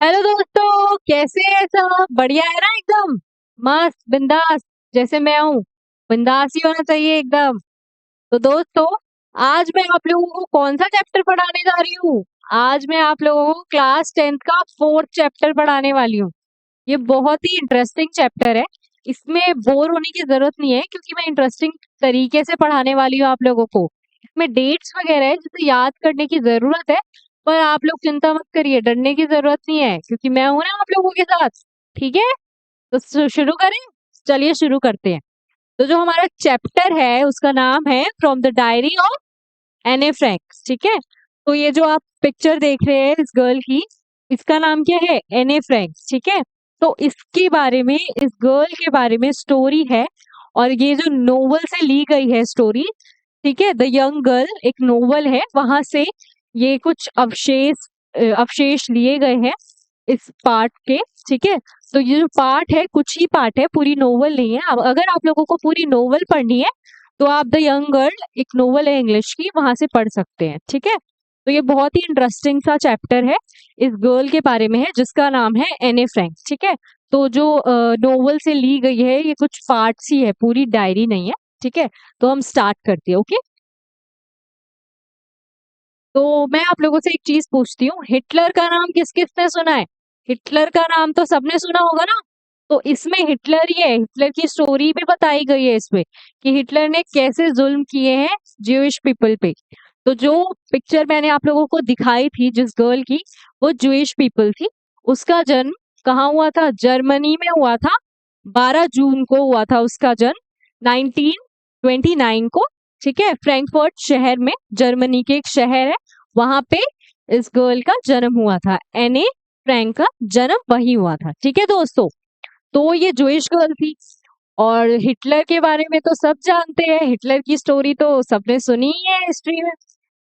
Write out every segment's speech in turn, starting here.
Hello दोस्तों, कैसे हैं सब? बढ़िया है ना? एकदम मस्त बिंदास। जैसे मैं हूँ, बिंदास ही होना चाहिए एकदम। तो दोस्तों, आज मैं आप लोगों को कौन सा चैप्टर पढ़ाने जा रही हूँ? आज मैं आप लोगों को क्लास 10th का 4th चैप्टर पढ़ाने वाली हूँ। ये बहुत ही इंटरेस्टिंग चैप्टर है। इसमें बोर होने की जरूरत नहीं है, क्योंकि मैं इंटरेस्टिंग तरीके से पढ़ाने वाली हूँ आप लोगों को। इसमें डेट्स वगैरह है जिसे याद करने की जरूरत है। पर आप लोग चिंता मत करिए, डरने की जरूरत नहीं है, क्योंकि मैं हूं ना आप लोगों के साथ। ठीक है? तो शुरू करें। चलिए शुरू करते हैं। तो जो हमारा चैप्टर है उसका नाम है फ्रॉम द डायरी ऑफ एने फ्रैंक। ठीक है? तो ये जो आप पिक्चर देख रहे हैं इस गर्ल की, इसका नाम क्या है? एने फ्रैंक। ठीक है? तो इसके बारे में, इस गर्ल के बारे में स्टोरी है। और ये जो नोवेल से ली गई है स्टोरी, ठीक है, द यंग गर्ल एक नोवेल है, वहां से ये कुछ अवशेष लिए गए हैं इस पार्ट के। ठीक है? तो ये जो पार्ट है, कुछ ही पार्ट है, पूरी नोवेल नहीं है। अब अगर आप लोगों को पूरी नोवेल पढ़नी है तो आप द यंग गर्ल, एक नोवेल है इंग्लिश की, वहां से पढ़ सकते हैं। ठीक है? तो ये बहुत ही इंटरेस्टिंग सा चैप्टर है, इस गर्ल के बारे में है जिसका नाम है एने फ्रैंक। ठीक है? तो जो नोवेल से ली गई है, ये कुछ पार्ट्स ही है, पूरी डायरी नहीं है। ठीक है? तो हम स्टार्ट करते हैं। ओके? तो मैं आप लोगों से एक चीज पूछती हूँ, हिटलर का नाम किस किसने सुना है? हिटलर का नाम तो सबने सुना होगा ना। तो इसमें हिटलर ही है, हिटलर की स्टोरी भी बताई गई है इसमें, कि हिटलर ने कैसे जुल्म किए हैं ज्यूइश पीपल पे। तो जो पिक्चर मैंने आप लोगों को दिखाई थी जिस गर्ल की, वो ज्यूइश पीपल थी। उसका जन्म कहाँ हुआ था? जर्मनी में हुआ था। 12 जून को हुआ था उसका जन्म, 1929 को। ठीक है? फ्रैंकफर्ट शहर में, जर्मनी के एक शहर है, वहां पे इस गर्ल का जन्म हुआ था। एने फ्रैंक का जन्म वही हुआ था। ठीक है दोस्तों? तो ये जूइश गर्ल थी। और हिटलर के बारे में तो सब जानते हैं, हिटलर की स्टोरी तो सबने सुनी ही है हिस्ट्री में।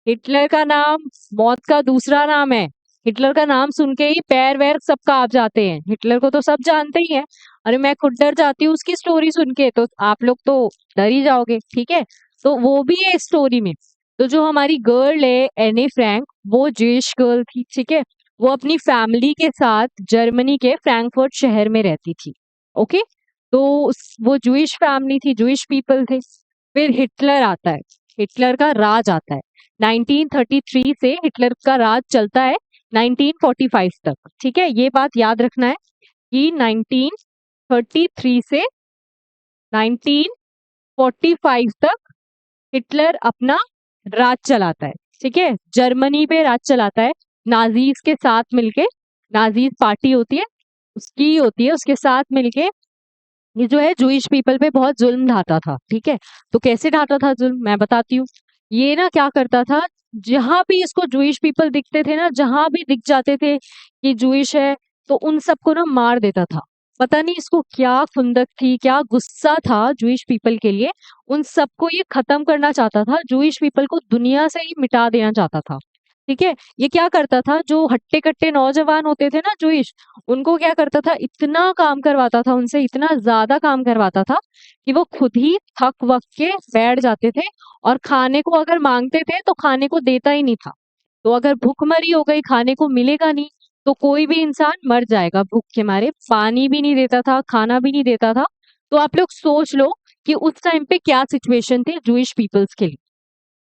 हिटलर का नाम मौत का दूसरा नाम है। हिटलर का नाम सुन के ही पैर वैर सब कांप जाते हैं। हिटलर को तो सब जानते ही हैं। अरे मैं खुद डर जाती हूँ उसकी स्टोरी सुन के, तो आप लोग तो डर ही जाओगे। ठीक है? तो वो भी है स्टोरी में। तो जो हमारी गर्ल है एनी फ्रैंक, वो जूइश गर्ल थी। ठीक है? वो अपनी फैमिली के साथ जर्मनी के फ्रैंकफर्ट शहर में रहती थी। ओके? तो वो जूइश फैमिली थी, जूइश पीपल थे। फिर हिटलर आता है, हिटलर का राज आता है। 1933 से हिटलर का राज चलता है 1945 तक। ठीक है? ये बात याद रखना है कि 1933 से 1945 तक हिटलर अपना राज चलाता है। ठीक है? जर्मनी पे राज चलाता है, नाजीज के साथ मिलके। नाजीज पार्टी होती है, उसकी होती है, उसके साथ मिलके ये जो है जूइश पीपल पे बहुत जुल्म ढाता था। ठीक है? तो कैसे ढाता था जुल्म, मैं बताती हूँ। ये ना क्या करता था, जहां भी इसको जूइश पीपल दिखते थे ना, जहां भी दिख जाते थे कि जूइश है, तो उन सबको ना मार देता था। पता नहीं इसको क्या खुंदक थी, क्या गुस्सा था जूइश पीपल के लिए। उन सबको ये खत्म करना चाहता था, जूइश पीपल को दुनिया से ही मिटा देना चाहता था। ठीक है? ये क्या करता था, जो हट्टे कट्टे नौजवान होते थे ना जूइश, उनको क्या करता था, इतना काम करवाता था उनसे, इतना ज्यादा काम करवाता था कि वो खुद ही थक वक के बैठ जाते थे। और खाने को अगर मांगते थे तो खाने को देता ही नहीं था। तो अगर भूखमरी हो गई, खाने को मिलेगा नहीं, तो कोई भी इंसान मर जाएगा भूख के मारे। पानी भी नहीं देता था, खाना भी नहीं देता था। तो आप लोग सोच लो कि उस टाइम पे क्या सिचुएशन थी जूइश पीपल्स के लिए।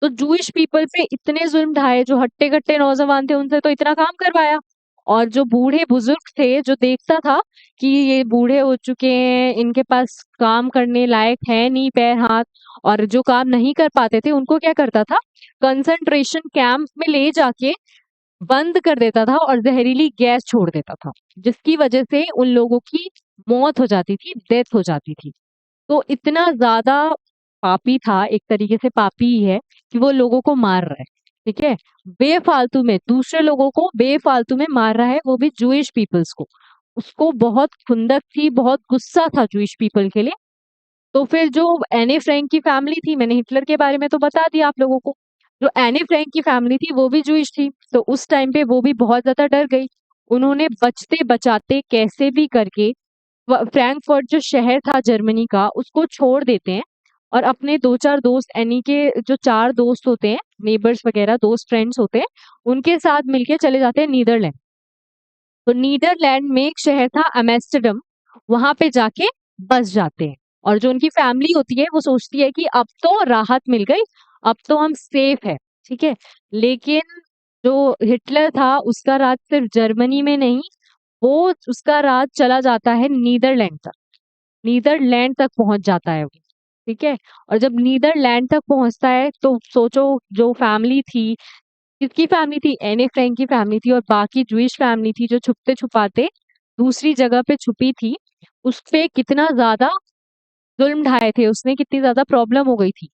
तो जूइश पीपल पे इतने जुल्म ढाए, जो हट्टे कट्टे नौजवान थे उनसे तो इतना काम करवाया। और जो बूढ़े बुजुर्ग थे, जो देखता था कि ये बूढ़े हो चुके हैं, इनके पास काम करने लायक है नहीं पैर हाथ, और जो काम नहीं कर पाते थे, उनको क्या करता था, कंसंट्रेशन कैंप में ले जाके बंद कर देता था और जहरीली गैस छोड़ देता था, जिसकी वजह से उन लोगों की मौत हो जाती थी, डेथ हो जाती थी। तो इतना ज्यादा पापी था, एक तरीके से पापी ही है, कि वो लोगों को मार रहा है। ठीक है? बेफालतू में दूसरे लोगों को बेफालतू में मार रहा है, वो भी जूइश पीपल्स को। उसको बहुत खुंदक थी, बहुत गुस्सा था जूइश पीपल के लिए। तो फिर जो एने फ्रैंक की फैमिली थी, मैंने हिटलर के बारे में तो बता दिया आप लोगों को। जो एने फ्रैंक की फैमिली थी वो भी जूइश थी, तो उस टाइम पे वो भी बहुत ज्यादा डर गई। उन्होंने बचते बचाते कैसे भी करके फ्रैंकफर्ट जो शहर था जर्मनी का, उसको छोड़ देते हैं। और अपने दो चार दोस्त, एनी के जो चार दोस्त होते हैं, नेबर्स वगैरह, दोस्त फ्रेंड्स होते हैं, उनके साथ मिलके चले जाते हैं नीदरलैंड। तो नीदरलैंड में एक शहर था एम्स्टर्डम, वहां पे जाके बस जाते हैं। और जो उनकी फैमिली होती है वो सोचती है कि अब तो राहत मिल गई, अब तो हम सेफ है, ठीक है। लेकिन जो हिटलर था उसका राज सिर्फ जर्मनी में नहीं, वो उसका राज चला जाता है नीदरलैंड तक, नीदरलैंड तक पहुंच जाता है वो, ठीक है। और जब नीदरलैंड तक पहुंचता है तो सोचो, जो फैमिली थी, किसकी फैमिली थी, एने फ्रैंक की फैमिली थी, और बाकी जूइश फैमिली थी जो छुपते छुपाते दूसरी जगह पे छुपी थी, उस पे कितना ज्यादा जुल्म ढाए थे उसने, कितनी ज्यादा प्रॉब्लम हो गई थी।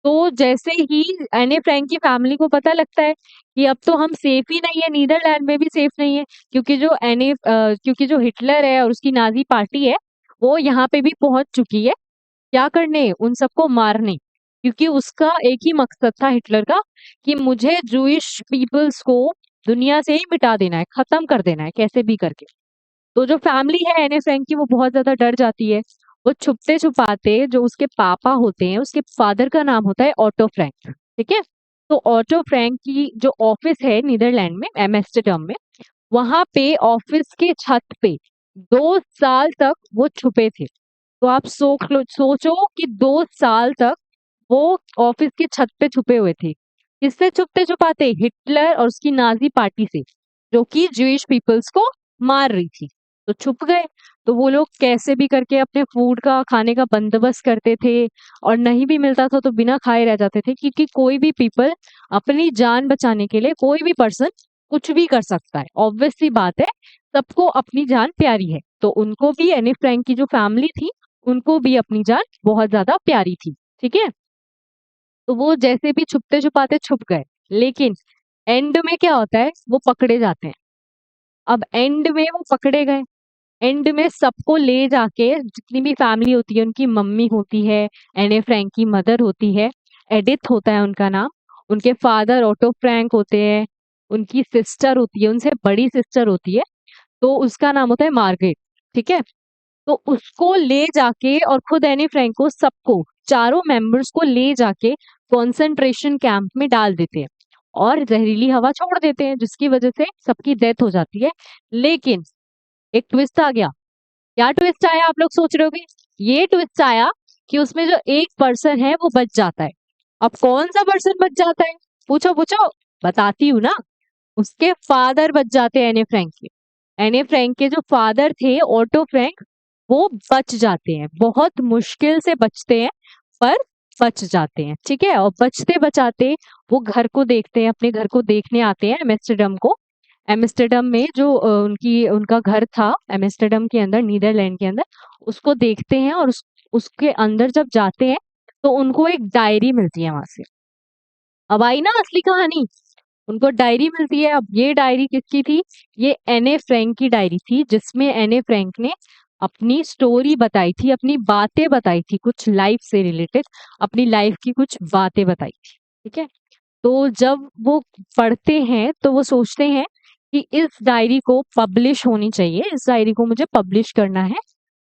तो जैसे ही एने फ्रैंक की फैमिली को पता लगता है कि अब तो हम सेफ ही नहीं है, नीदरलैंड में भी सेफ नहीं है, क्योंकि जो हिटलर है और उसकी नाजी पार्टी है वो यहाँ पे भी पहुंच चुकी है, क्या करने, उन सबको मारने। क्योंकि उसका एक ही मकसद था हिटलर का, कि मुझे जूइश पीपल्स को दुनिया से ही मिटा देना है, खत्म कर देना है कैसे भी करके। तो जो फैमिली है एने फ्रैंक की वो बहुत ज्यादा डर जाती है। वो छुपते छुपाते, जो उसके पापा होते हैं, उसके फादर का नाम होता है ऑटो फ्रैंक, ठीक है। तो ऑटो फ्रैंक की जो ऑफिस है नीदरलैंड में एम्स्टर्डम में, वहां पे ऑफिस के छत पे 2 साल तक वो छुपे थे। तो आप सोचो कि 2 साल तक वो ऑफिस की छत पे छुपे हुए थे। किससे छुपते छुपाते, हिटलर और उसकी नाजी पार्टी से, जो कि ज्यूइश पीपल्स को मार रही थी। तो छुप गए। तो वो लोग कैसे भी करके अपने फूड का, खाने का बंदोबस्त करते थे, और नहीं भी मिलता था तो बिना खाए रह जाते थे, क्योंकि कोई भी पीपल अपनी जान बचाने के लिए, कोई भी पर्सन कुछ भी कर सकता है, ऑब्वियस सी बात है, सबको अपनी जान प्यारी है। तो उनको भी, एनी फ्रैंक की जो फैमिली थी, उनको भी अपनी जान बहुत ज्यादा प्यारी थी, ठीक है। तो वो जैसे भी छुपते छुपाते छुप गए, लेकिन एंड में क्या होता है, वो पकड़े जाते हैं। अब एंड में वो पकड़े गए, एंड में सबको ले जाके, जितनी भी फैमिली होती है, उनकी मम्मी होती है, एने फ्रैंक की मदर होती है, एडिथ होता है उनका नाम, उनके फादर ऑटो फ्रैंक होते हैं, उनकी सिस्टर होती है, उनसे बड़ी सिस्टर होती है, तो उसका नाम होता है मार्गरेट, ठीक है। तो उसको ले जाके, और खुद एनी फ्रैंक को, सबको, चारों मेंबर्स को ले जाके कॉन्सेंट्रेशन कैंप में डाल देते हैं, और जहरीली हवा छोड़ देते हैं, जिसकी वजह से सबकी डेथ हो जाती है। लेकिन एक ट्विस्ट आ गया। क्या ट्विस्ट आया, आप लोग सोच रहे होगे। ये ट्विस्ट आया कि उसमें जो एक पर्सन है वो बच जाता है। अब कौन सा पर्सन बच जाता है, पूछो पूछो, बताती हूँ ना। उसके फादर बच जाते हैं एने फ्रैंक के। एने फ्रैंक के जो फादर थे, ऑटो फ्रैंक, वो बच जाते हैं, बहुत मुश्किल से बचते हैं, पर बच जाते हैं, ठीक है। और बचते बचाते वो घर को देखते हैं, अपने घर को देखने आते हैं एम्स्टर्डम को। एम्स्टर्डम में जो उनका घर था एम्स्टर्डम के अंदर, नीदरलैंड के अंदर, उसको देखते हैं, और उसके अंदर जब जाते हैं तो उनको एक डायरी मिलती है वहां से। अब आई ना असली कहानी। उनको डायरी मिलती है। अब ये डायरी किसकी थी, ये एने फ्रैंक की डायरी थी, जिसमें एने फ्रैंक ने अपनी स्टोरी बताई थी, अपनी बातें बताई थी, कुछ लाइफ से रिलेटेड अपनी लाइफ की कुछ बातें बताई थी, ठीक है। तो जब वो पढ़ते हैं तो वो सोचते हैं कि इस डायरी को पब्लिश होनी चाहिए, इस डायरी को मुझे पब्लिश करना है,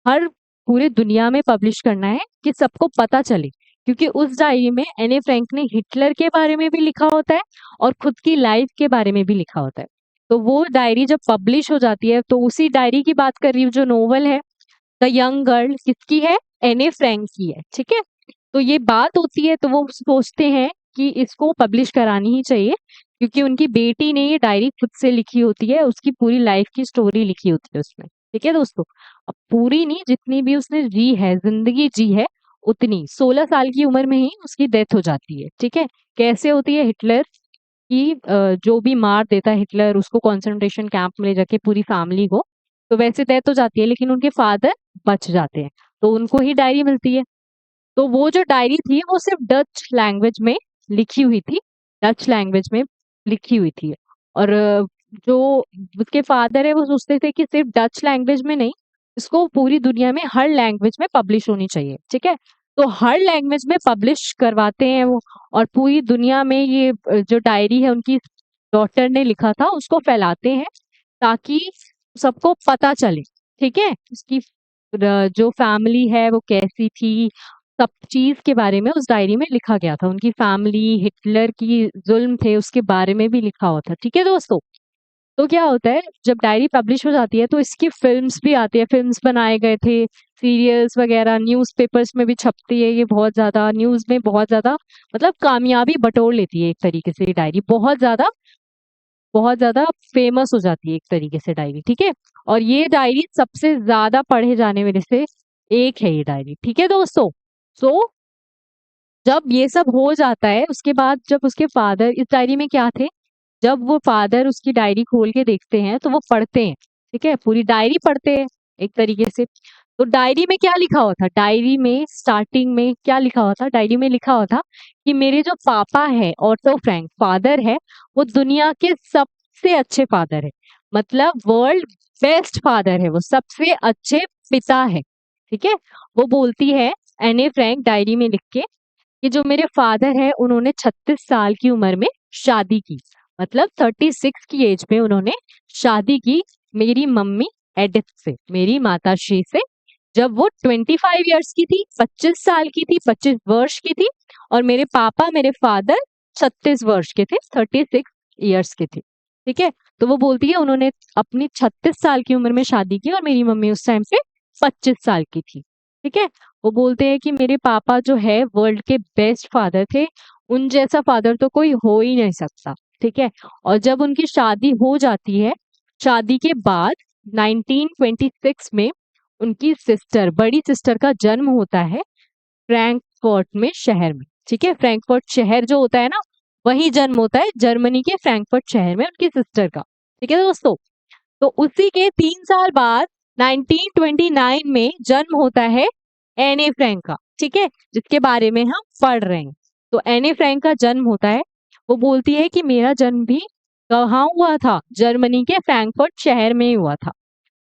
हर पूरे दुनिया में पब्लिश करना है, कि सबको पता चले। क्योंकि उस डायरी में एने फ्रैंक ने हिटलर के बारे में भी लिखा होता है, और खुद की लाइफ के बारे में भी लिखा होता है। तो वो डायरी जब पब्लिश हो जाती है, तो उसी डायरी की बात कर रही हूँ, जो नोवेल है द यंग गर्ल, किसकी है, एने फ्रैंक की है, ठीक है। तो ये बात होती है, तो वो सोचते हैं कि इसको पब्लिश करानी ही चाहिए, क्योंकि उनकी बेटी ने ये डायरी खुद से लिखी होती है, उसकी पूरी लाइफ की स्टोरी लिखी होती है उसमें, ठीक है दोस्तों। अब पूरी नहीं, जितनी भी उसने जी है, जिंदगी जी है, उतनी 16 साल की उम्र में ही उसकी डेथ हो जाती है, ठीक है। कैसे होती है, हिटलर की जो भी मार देता है हिटलर, उसको कॉन्सेंट्रेशन कैंप में ले जाके पूरी फैमिली को, तो वैसे डेथ हो जाती है, लेकिन उनके फादर बच जाते हैं, तो उनको ही डायरी मिलती है। तो वो जो डायरी थी वो सिर्फ डच लैंग्वेज में लिखी हुई थी, डच लैंग्वेज में लिखी हुई थी। और जो उसके फादर है वो सोचते थे कि सिर्फ डच लैंग्वेज में नहीं, इसको पूरी दुनिया में हर लैंग्वेज में पब्लिश होनी चाहिए, ठीक है। तो हर लैंग्वेज में पब्लिश करवाते हैं वो, और पूरी दुनिया में ये जो डायरी है उनकी डॉटर ने लिखा था उसको फैलाते हैं, ताकि सबको पता चले, ठीक है। उसकी जो फैमिली है वो कैसी थी, सब चीज के बारे में उस डायरी में लिखा गया था। उनकी फैमिली, हिटलर की जुल्म थे उसके बारे में भी लिखा हुआ था, ठीक है दोस्तों। तो क्या होता है, जब डायरी पब्लिश हो जाती है तो इसकी फिल्म्स भी आती है, फिल्म्स बनाए गए थे, सीरियल्स वगैरह, न्यूज़पेपर्स में भी छपती है ये बहुत ज़्यादा, न्यूज़ में बहुत ज़्यादा मतलब कामयाबी बटोर लेती है एक तरीके से ये डायरी, बहुत ज़्यादा फेमस हो जाती है एक तरीके से डायरी, ठीक है? और ये डायरी सबसे ज़्यादा पढ़े जाने वाले से एक है ये डायरी, ठीक है दोस्तों? सो जब ये सब हो जाता है, उसके बाद जब उसके फादर इस डायरी में क्या थे, जब वो फादर उसकी डायरी खोल के देखते हैं तो वो पढ़ते हैं, ठीक है? पूरी डायरी पढ़ते हैं एक तरीके से। तो डायरी में क्या लिखा हुआ था? डायरी में स्टार्टिंग में क्या लिखा हुआ था? डायरी में लिखा हुआ था कि मेरे जो पापा है, ऑटो फ्रैंक फादर है, वो दुनिया के सबसे अच्छे फादर है। मतलब वर्ल्ड बेस्ट फादर है, वो सबसे अच्छे पिता है, ठीक है? वो बोलती है एने फ्रैंक डायरी में लिख के कि जो मेरे फादर है उन्होंने 36 साल की उम्र में शादी की, मतलब 36 की एज में उन्होंने शादी की मेरी मम्मी एडिथ से, मेरी माताश्री से, जब वो 25 इयर्स की थी, 25 साल की थी, 25 वर्ष की थी, और मेरे पापा मेरे फादर 36 वर्ष के थे, 36 इयर्स के थे, ठीक है? तो वो बोलती है उन्होंने अपनी 36 साल की उम्र में शादी की और मेरी मम्मी उस टाइम पे 25 साल की थी, ठीक है? वो बोलते हैं कि मेरे पापा जो है वर्ल्ड के बेस्ट फादर थे, उन जैसा फादर तो कोई हो ही नहीं सकता, ठीक है? और जब उनकी शादी हो जाती है, शादी के बाद 1926 में उनकी सिस्टर, बड़ी सिस्टर का जन्म होता है फ्रैंकफर्ट में शहर में, ठीक है? फ्रैंकफर्ट शहर जो होता है ना, वही जन्म होता है जर्मनी के फ्रैंकफर्ट शहर में उनकी सिस्टर का, ठीक है दोस्तों? तो उसी के 3 साल बाद 1929 में जन्म होता है एने फ्रैंक का, ठीक है? जिसके बारे में हम पढ़ रहे हैं। तो एने फ्रैंक का जन्म होता है, वो बोलती है कि मेरा जन्म भी कहाँ हुआ था? जर्मनी के फ्रैंकफर्ट शहर में ही हुआ था।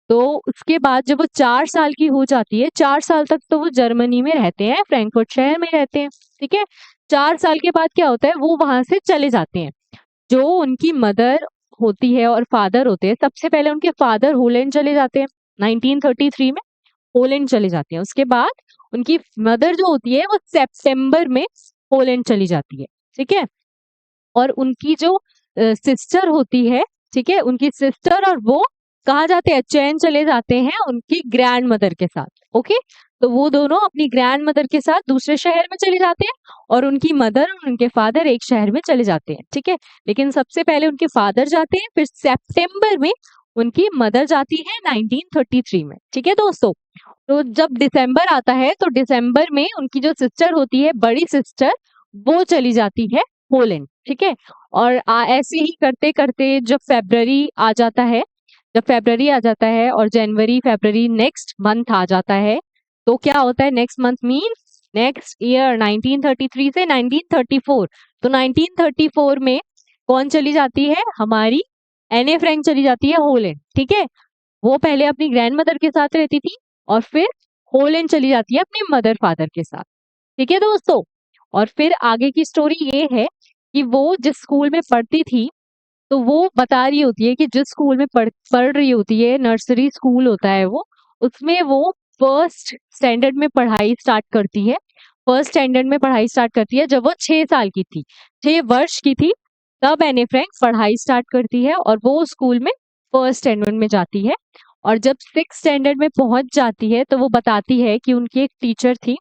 तो उसके बाद जब वो 4 साल की हो जाती है, 4 साल तक तो वो जर्मनी में रहते हैं, फ्रैंकफर्ट शहर में रहते हैं, ठीक है? 4 साल के बाद क्या होता है, वो वहां से चले जाते हैं। जो उनकी मदर होती है और फादर होते हैं, सबसे पहले उनके फादर होलैंड चले जाते हैं 1933 में, पोलैंड चले जाते हैं। उसके बाद उनकी मदर जो होती है वो सितंबर में पोलैंड चली जाती है, ठीक है? और उनकी जो सिस्टर होती है, ठीक है? उनकी सिस्टर और वो कहाँ जाते हैं? चैन चले जाते हैं उनकी ग्रैंड मदर के साथ, ओके? तो वो दोनों अपनी ग्रैंड मदर के साथ दूसरे शहर में चले जाते हैं और उनकी मदर और उनके फादर एक शहर में चले जाते हैं, ठीक है? लेकिन सबसे पहले उनके फादर जाते हैं, फिर सितंबर में उनकी मदर जाती है 1933 में, ठीक है दोस्तों? तो जब दिसंबर आता है तो दिसंबर में उनकी जो सिस्टर होती है, बड़ी सिस्टर, वो चली जाती है पोलैंड, ठीक है? और ऐसे ही करते करते जब फेब्रवरी आ जाता है, जब फेब्रवरी आ जाता है और जनवरी फेब्रवरी नेक्स्ट मंथ आ जाता है, तो क्या होता है? Next month means next year 1933 से 1934। तो 1934 में कौन चली जाती है? हमारी एने फ्रैंक चली जाती है होलैंड, ठीक है? वो पहले अपनी ग्रैंड मदर के साथ रहती थी और फिर होलैंड चली जाती है अपने मदर फादर के साथ, ठीक है दोस्तों? और फिर आगे की स्टोरी ये है कि वो जिस स्कूल में पढ़ती थी, तो वो बता रही होती है कि जिस स्कूल में पढ़ रही होती है, नर्सरी स्कूल होता है वो, उसमें वो फर्स्ट स्टैंडर्ड में पढ़ाई स्टार्ट करती है। फर्स्ट स्टैंडर्ड में पढ़ाई स्टार्ट करती है जब वो 6 साल की थी, 6 वर्ष की थी, तब एने फ्रैंक पढ़ाई स्टार्ट करती है और वो स्कूल में फर्स्ट स्टैंडर्ड में जाती है। और जब 6 स्टैंडर्ड में पहुंच जाती है तो वो बताती है कि उनकी एक टीचर थी,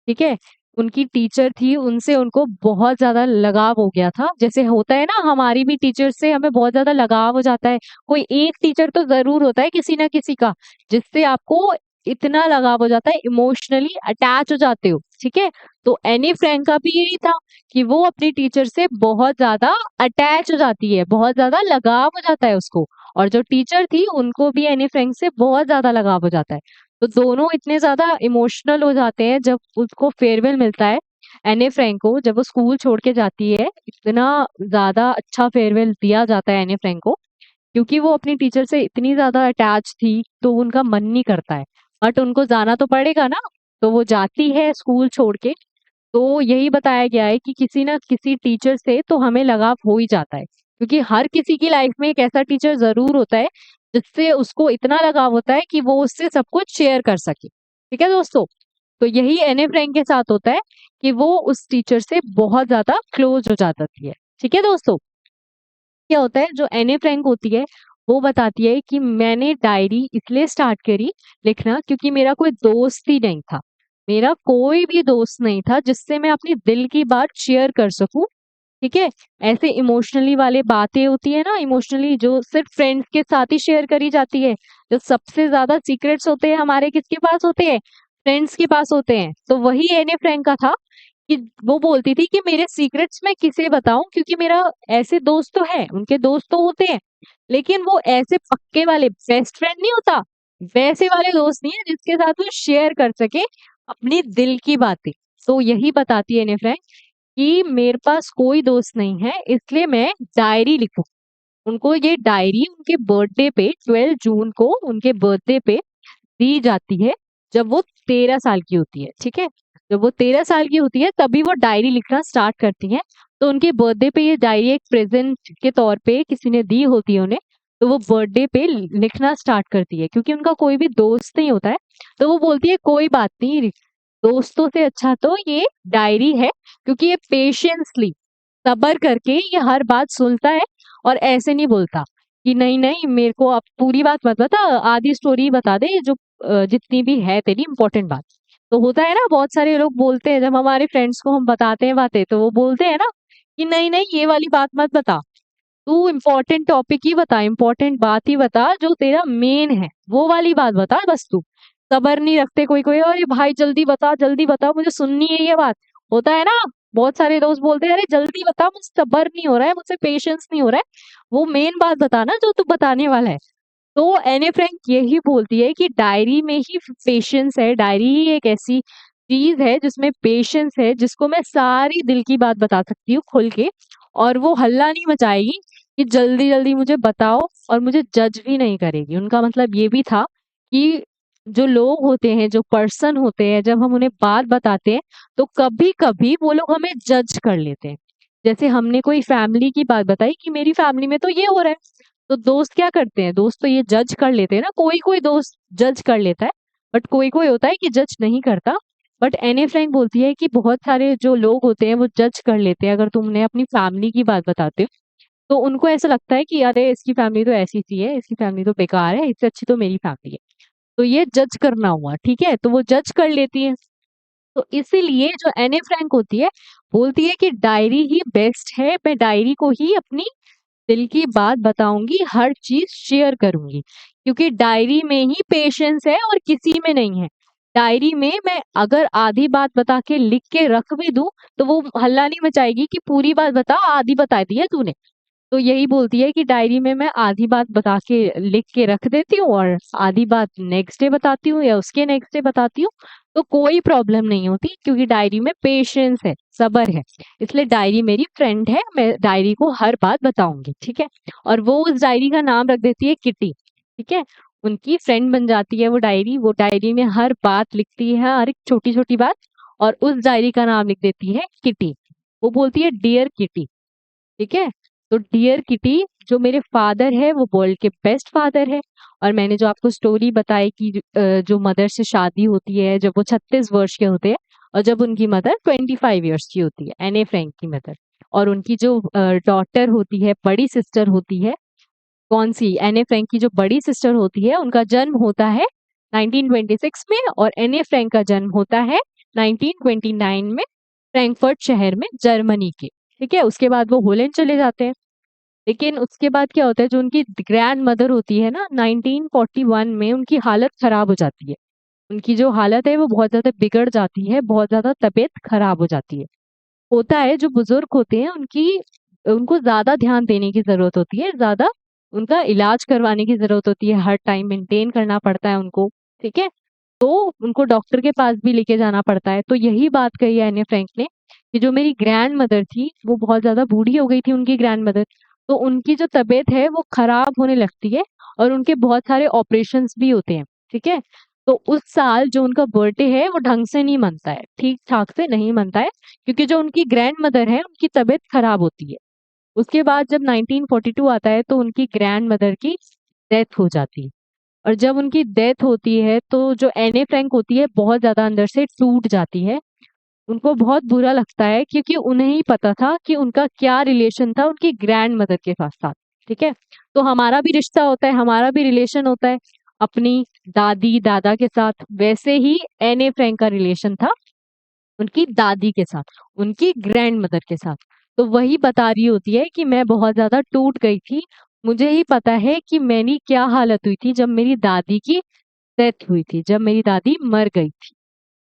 ठीक है? उनकी टीचर थी, उनसे उनको बहुत ज़्यादा लगाव हो गया था। जैसे होता है ना, हमारी भी टीचर से हमें बहुत ज़्यादा लगाव हो जाता है। कोई एक टीचर तो ज़रूर होता है किसी ना किसी का, जिससे आपको इतना लगाव हो जाता है, इमोशनली अटैच हो जाते हो, ठीक है? तो एनी फ्रैंक का भी यही था कि वो अपनी टीचर से बहुत ज़्यादा अटैच हो जाती है, बहुत ज़्यादा लगाव हो जाता है उसको। और जो टीचर थी उनको भी एनी फ्रैंक से बहुत ज़्यादा लगाव हो जाता है। तो दोनों इतने ज़्यादा इमोशनल हो जाते हैं जब उसको फेयरवेल मिलता है, एने फ्रैंक को, जब वो स्कूल छोड़ के जाती है, इतना ज़्यादा अच्छा फेयरवेल दिया जाता है एने फ्रैंक को, क्योंकि वो अपनी टीचर से इतनी ज़्यादा अटैच थी, तो उनका मन नहीं करता है, बट उनको जाना तो पड़ेगा ना, तो वो जाती है स्कूल छोड़ के। तो यही बताया गया है कि किसी ना किसी टीचर से तो हमें लगाव हो ही जाता है, क्योंकि हर किसी की लाइफ में एक ऐसा टीचर ज़रूर होता है, जिससे उसको इतना लगाव होता है कि वो उससे सब कुछ शेयर कर सके। ठीक है दोस्तों? तो यही एने फ्रैंक के साथ होता है कि वो उस टीचर से बहुत ज़्यादा क्लोज़ हो जाती है। ठीक है दोस्तों? क्या होता है, जो एने फ्रैंक होती है, वो बताती है कि मैंने डायरी इसलिए स्टार्ट करी लिखना क्योंकि मेरा कोई दोस्त ही नहीं था। मेरा कोई भी दोस्त नहीं था जिससे मैं अपनी दिल की बात शेयर कर सकूं। ठीक है? ऐसे इमोशनली वाले बातें होती है ना, इमोशनली जो सिर्फ फ्रेंड्स के साथ ही शेयर करी जाती है। जो सबसे ज्यादा सीक्रेट्स होते हैं हमारे किसके पास होते हैं? फ्रेंड्स के पास होते हैं। तो वही एने फ्रैंक का था कि वो बोलती थी कि मेरे सीक्रेट्स मैं किसे बताऊं, क्योंकि मेरा ऐसे दोस्त तो है, उनके दोस्त तो होते हैं, लेकिन वो ऐसे पक्के वाले बेस्ट फ्रेंड नहीं होता, वैसे वाले दोस्त नहीं है जिसके साथ वो शेयर कर सके अपनी दिल की बातें। तो यही बताती है एने फ्रैंक कि मेरे पास कोई दोस्त नहीं है, इसलिए मैं डायरी लिखूं। उनको ये डायरी उनके बर्थडे पे 12 जून को उनके बर्थडे पे दी जाती है, जब वो 13 साल की होती है। ठीक है? जब वो 13 साल की होती है तभी वो डायरी लिखना स्टार्ट करती हैं। तो उनके बर्थडे पे ये डायरी एक प्रेजेंट के तौर पे किसी ने दी होती है उन्हें। तो वो बर्थडे पे लिखना स्टार्ट करती है क्योंकि उनका कोई भी दोस्त नहीं होता है। तो वो बोलती है कोई बात नहीं, दोस्तों से अच्छा तो ये डायरी है, क्योंकि ये पेशेंसली सब्र करके ये हर बात सुनता है और ऐसे नहीं बोलता कि नहीं नहीं मेरे को अब पूरी बात मत बता, आधी स्टोरी बता दे, जो जितनी भी है तेरी इंपॉर्टेंट बात। तो होता है ना, बहुत सारे लोग बोलते हैं जब हमारे फ्रेंड्स को हम बताते हैं बातें, तो वो बोलते हैं ना कि नहीं नहीं ये वाली बात मत बता, तू इम्पोर्टेंट टॉपिक ही बता, इम्पोर्टेंट बात ही बता, जो तेरा मेन है वो वाली बात बता बस तू। सब्र नहीं रखते कोई कोई, अरे भाई जल्दी बता मुझे सुननी है ये बात। होता है ना, बहुत सारे दोस्त बोलते हैं अरे जल्दी बता, मुझसे सब्र नहीं हो रहा है, मुझसे पेशेंस नहीं हो रहा है, वो मेन बात बताना जो तू बताने वाला है। तो एने फ्रैंक यही बोलती है कि डायरी में ही पेशेंस है, डायरी ही एक ऐसी चीज है जिसमें पेशेंस है, जिसको मैं सारी दिल की बात बता सकती हूँ खुल के, और वो हल्ला नहीं मचाएगी कि जल्दी जल्दी मुझे बताओ, और मुझे जज भी नहीं करेगी। उनका मतलब ये भी था कि जो लोग होते हैं, जो पर्सन होते हैं, जब हम उन्हें बात बताते हैं तो कभी कभी वो लोग हमें जज कर लेते हैं। जैसे हमने कोई फैमिली की बात बताई कि मेरी फैमिली में तो ये हो रहा है, तो दोस्त क्या करते हैं, दोस्त तो ये जज कर लेते हैं ना, कोई कोई दोस्त जज कर लेता है, बट कोई कोई होता है कि जज नहीं करता। बट एने फ्रैंक बोलती है कि बहुत सारे जो लोग होते हैं वो जज कर लेते हैं, अगर तुम उन्हें अपनी फैमिली की बात बताते हो तो उनको ऐसा लगता है कि अरे इसकी फैमिली तो ऐसी सी है, इसकी फैमिली तो बेकार है, इससे अच्छी तो मेरी फैमिली है। तो ये जज करना हुआ, ठीक है, तो वो जज कर लेती है। तो इसीलिए जो एने फ्रैंक होती है, बोलती है कि डायरी ही बेस्ट है, मैं डायरी को ही अपनी दिल की बात बताऊंगी, हर चीज शेयर करूंगी, क्योंकि डायरी में ही पेशेंस है और किसी में नहीं है। डायरी में मैं अगर आधी बात बता के लिख के रख भी दूं तो वो हल्ला नहीं मचाएगी कि पूरी बात बता, आधी बता दी है तूने। तो यही बोलती है कि डायरी में मैं आधी बात बता के लिख के रख देती हूँ और आधी बात नेक्स्ट डे बताती हूँ या उसके नेक्स्ट डे बताती हूँ। तो कोई प्रॉब्लम नहीं होती क्योंकि डायरी में पेशेंस है, सब्र है। इसलिए डायरी मेरी फ्रेंड है, मैं डायरी को हर बात बताऊंगी। ठीक है? और वो उस डायरी का नाम रख देती है किटी। ठीक है? उनकी फ्रेंड बन जाती है वो डायरी में हर बात लिखती है, हर एक छोटी छोटी बात, और उस डायरी का नाम लिख देती है किटी। वो बोलती है डियर किटी। ठीक है? तो डियर किटी, जो मेरे फादर है वो वर्ल्ड के बेस्ट फादर है, और मैंने जो आपको स्टोरी बताई कि जो मदर से शादी होती है जब वो 36 वर्ष के होते हैं, और जब उनकी मदर 25 ईयर्स की होती है, एने फ्रैंक की मदर, और उनकी जो डॉटर होती है, बड़ी सिस्टर होती है, कौन सी, एने फ्रैंक की जो बड़ी सिस्टर होती है, उनका जन्म होता है 1926 में, और एने फ्रैंक का जन्म होता है 1929 में, फ्रैंकफर्ट शहर में, जर्मनी के। ठीक है? उसके बाद वो होलैंड चले जाते हैं। लेकिन उसके बाद क्या होता है, जो उनकी ग्रैंड मदर होती है ना, 1941 में उनकी हालत खराब हो जाती है। उनकी जो हालत है वो बहुत ज्यादा बिगड़ जाती है, बहुत ज्यादा तबीयत खराब हो जाती है। होता है जो बुजुर्ग होते हैं उनकी, उनको ज्यादा ध्यान देने की जरूरत होती है, ज्यादा उनका इलाज करवाने की जरूरत होती है, हर टाइम मेंटेन करना पड़ता है उनको। ठीक है? तो उनको डॉक्टर के पास भी लेके जाना पड़ता है। तो यही बात कही है एने फ्रैंक ने कि जो मेरी ग्रैंड मदर थी वो बहुत ज्यादा बूढ़ी हो गई थी, उनकी ग्रैंड मदर, तो उनकी जो तबीयत है वो खराब होने लगती है, और उनके बहुत सारे ऑपरेशंस भी होते हैं। ठीक है? तो उस साल जो उनका बर्थडे है वो ढंग से नहीं मनता है, ठीक ठाक से नहीं मनता है, क्योंकि जो उनकी ग्रैंड मदर है उनकी तबीयत खराब होती है। उसके बाद जब 1942 आता है तो उनकी ग्रैंड मदर की डेथ हो जाती है। और जब उनकी डेथ होती है तो जो एने फ्रैंक होती है बहुत ज्यादा अंदर से टूट जाती है। उनको बहुत बुरा लगता है क्योंकि उन्हें ही पता था कि उनका क्या रिलेशन था उनकी ग्रैंड मदर के साथ साथ। ठीक है। तो हमारा भी रिश्ता होता है, हमारा भी रिलेशन होता है अपनी दादी दादा के साथ, वैसे ही एने फ्रैंक का रिलेशन था उनकी दादी के साथ, उनकी ग्रैंड मदर के साथ। तो वही बता रही होती है कि मैं बहुत ज्यादा टूट गई थी, मुझे ही पता है कि मेरी क्या हालत हुई थी जब मेरी दादी की डेथ हुई थी, जब मेरी दादी मर गई थी।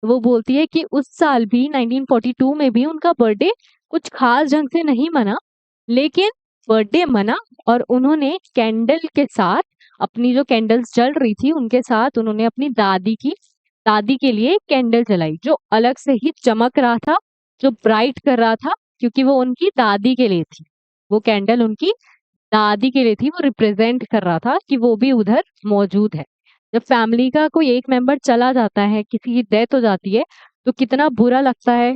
तो वो बोलती है कि उस साल भी 1942 में भी उनका बर्थडे कुछ खास ढंग से नहीं मना, लेकिन बर्थडे मना और उन्होंने कैंडल के साथ, अपनी जो कैंडल्स जल रही थी उनके साथ उन्होंने अपनी दादी के लिए कैंडल जलाई, जो अलग से ही चमक रहा था, जो ब्राइट कर रहा था, क्योंकि वो उनकी दादी के लिए थी। वो कैंडल उनकी दादी के लिए थी, वो रिप्रेजेंट कर रहा था कि वो भी उधर मौजूद है। जब फैमिली का कोई एक मेंबर चला जाता है, किसी की डेथ हो जाती है, तो कितना बुरा लगता है